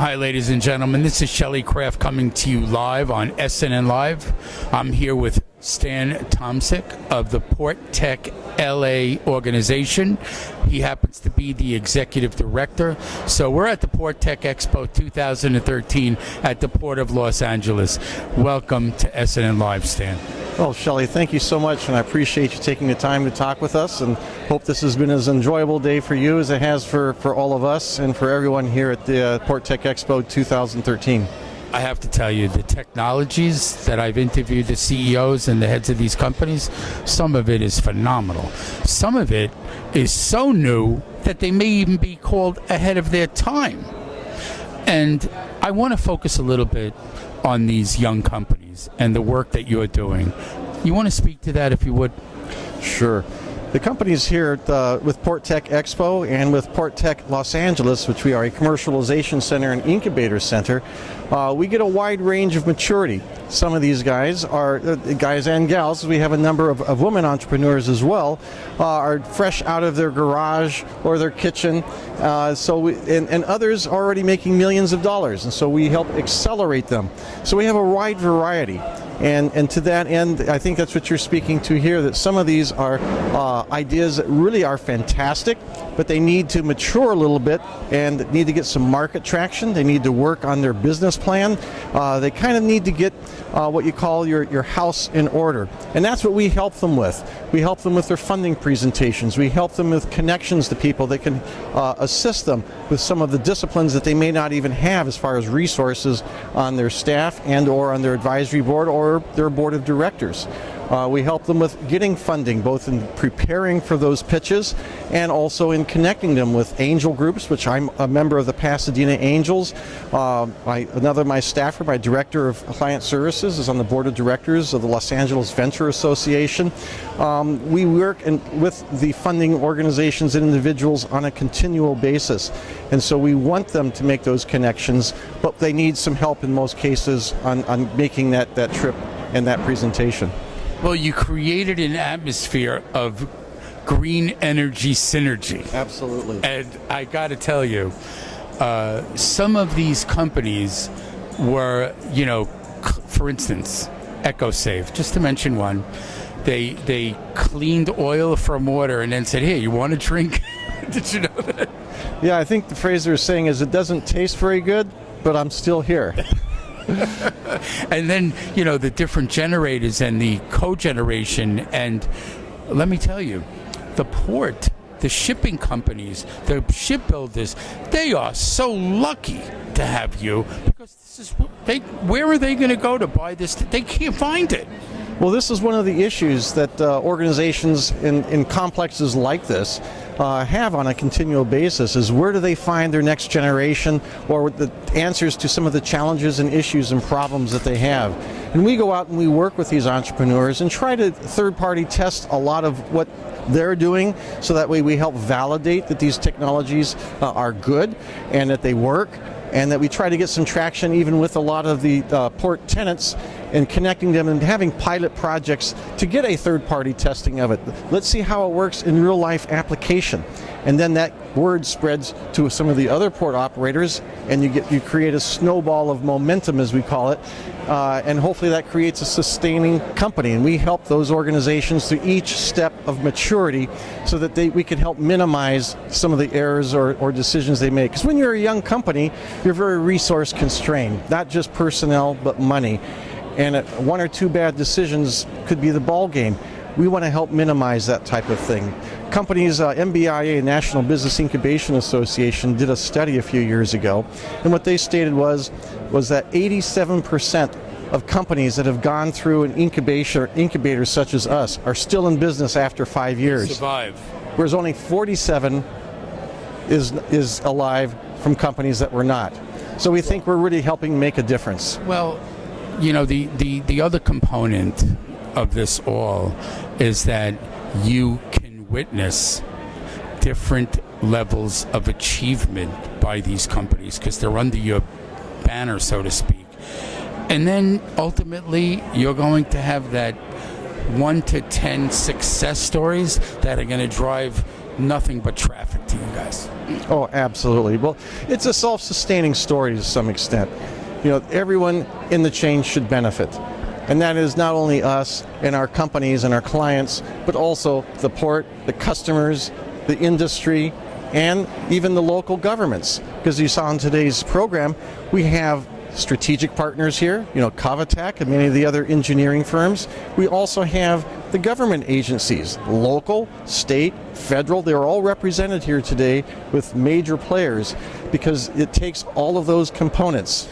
Hi, ladies and gentlemen. This is Shelley Kraft coming to you live on SNNLive. I'm here with Stan Tomsic of the PortTech LA organization. He happens to be the executive director. So we're at the PortTech Expo 2013 at the Port of Los Angeles. Welcome to SNNLive, Stan. Well, Shelley, thank you so much, and I appreciate you taking the time to talk with us, and hope this has been as enjoyable day for you as it has for all of us and for everyone here at the PortTech Expo 2013. I have to tell you, the technologies that I've interviewed the CEOs and the heads of these companies, some of it is phenomenal. Some of it is so new that they may even be called ahead of their time. And I want to focus a little bit on these young companies and the work that you're doing. You want to speak to that, if you would? Sure. The companies here with PortTech Expo and with PortTech Los Angeles, which we are a commercialization center and incubator center, we get a wide range of maturity. Some of these guys are guys and gals. We have a number of women entrepreneurs as well, are fresh out of their garage or their kitchen. And others are already making millions of dollars, and so we help accelerate them. So we have a wide variety. And to that end, I think that's what you're speaking to here, that some of these are ideas that really are fantastic, but they need to mature a little bit and need to get some market traction. They need to work on their business plan. They kind of need to get what you call your house in order. And that's what we help them with. We help them with their funding presentations. We help them with connections to people that can assist them with some of the disciplines that they may not even have as far as resources on their staff and or on their advisory board or their board of directors. We help them with getting funding, both in preparing for those pitches and also in connecting them with angel groups, which I'm a member of the Pasadena Angels. My staffer, my director of client services, is on the board of directors of the Los Angeles Venture Association. We work with the funding organizations and individuals on a continual basis. And so we want them to make those connections, but they need some help in most cases on making that trip and that presentation. Well, you created an atmosphere of green energy synergy. Absolutely. And I got to tell you, some of these companies were, for instance, EcoSave, just to mention one, they cleaned oil from water and then said, "Here, you want a drink?" Did you know that? Yeah, I think the phrase they're saying is, it doesn't taste very good, but I'm still here. And then, the different generators and the cogeneration. And let me tell you, the port, the shipping companies, the shipbuilders, they are so lucky to have you, because this is where are they going to go to buy this? They can't find it. Well, this is one of the issues that organizations in complexes like this have on a continual basis, is where do they find their next generation or the answers to some of the challenges and issues and problems that they have. And we go out and we work with these entrepreneurs and try to third-party test a lot of what they're doing, so that way we help validate that these technologies are good and that they work, and that we try to get some traction even with a lot of the port tenants and connecting them and having pilot projects to get a third-party testing of it. Let's see how it works in real-life application. And then that word spreads to some of the other port operators, and you create a snowball of momentum, as we call it, and hopefully that creates a sustaining company. And we help those organizations through each step of maturity so that we can help minimize some of the errors or decisions they make. Because when you're a young company, you're very resource constrained, not just personnel, but money. And one or two bad decisions could be the ball game. We want to help minimize that type of thing. Companies, MBIA, National Business Incubation Association, did a study a few years ago, and what they stated was that 87% of companies that have gone through an incubator such as us are still in business after 5 years. Survive. Whereas only 47 is alive from companies that were not. So we think we're really helping make a difference. Well, the other component of this all is that you can witness different levels of achievement by these companies because they're under your banner, so to speak. And then ultimately you're going to have that 1 to 10 success stories that are going to drive nothing but traffic to you guys. Oh, absolutely. Well, it's a self-sustaining story to some extent. You know, everyone in the chain should benefit. And that is not only us and our companies and our clients, but also the port, the customers, the industry, and even the local governments. Because you saw in today's program, we have strategic partners here, you know, Cavitec and many of the other engineering firms. We also have the government agencies, local, state, federal. They're all represented here today with major players because it takes all of those components.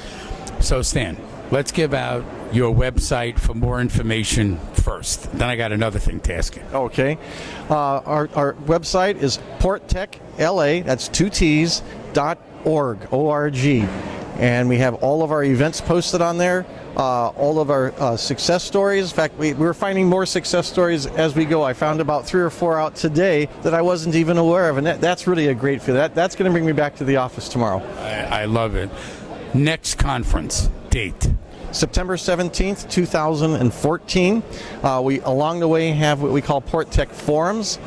So Stan, let's give out your website for more information first. Then I got another thing to ask you. Okay. Our website is PortTechLA, that's 2 T's, .org, O-R-G. And we have all of our events posted on there, all of our success stories. In fact, we're finding more success stories as we go. I found about 3 or 4 out today that I wasn't even aware of, and that's really a great feel. That's going to bring me back to the office tomorrow. I love it. Next conference date. September 17th, 2014. We, along the way, have what we call PortTech Forums.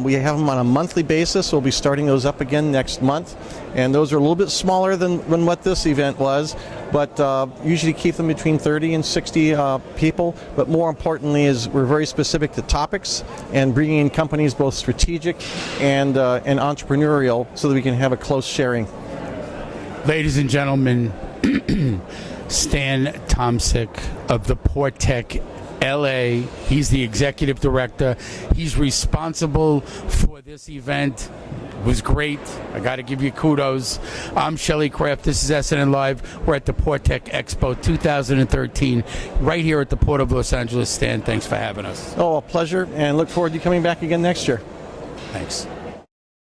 We have them on a monthly basis. We'll be starting those up again next month. And those are a little bit smaller than what this event was, but usually keep them between 30 and 60 people. But more importantly is we're very specific to topics and bringing in companies both strategic and entrepreneurial so that we can have a close sharing. Ladies and gentlemen, Stan Tomsic of the PortTech LA. He's the executive director. He's responsible for this event. It was great. I got to give you kudos. I'm Shelley Kraft. This is SNNLive. We're at the PortTech Expo 2013 right here at the Port of Los Angeles. Stan, thanks for having us. Oh, a pleasure, and look forward to you coming back again next year. Thanks.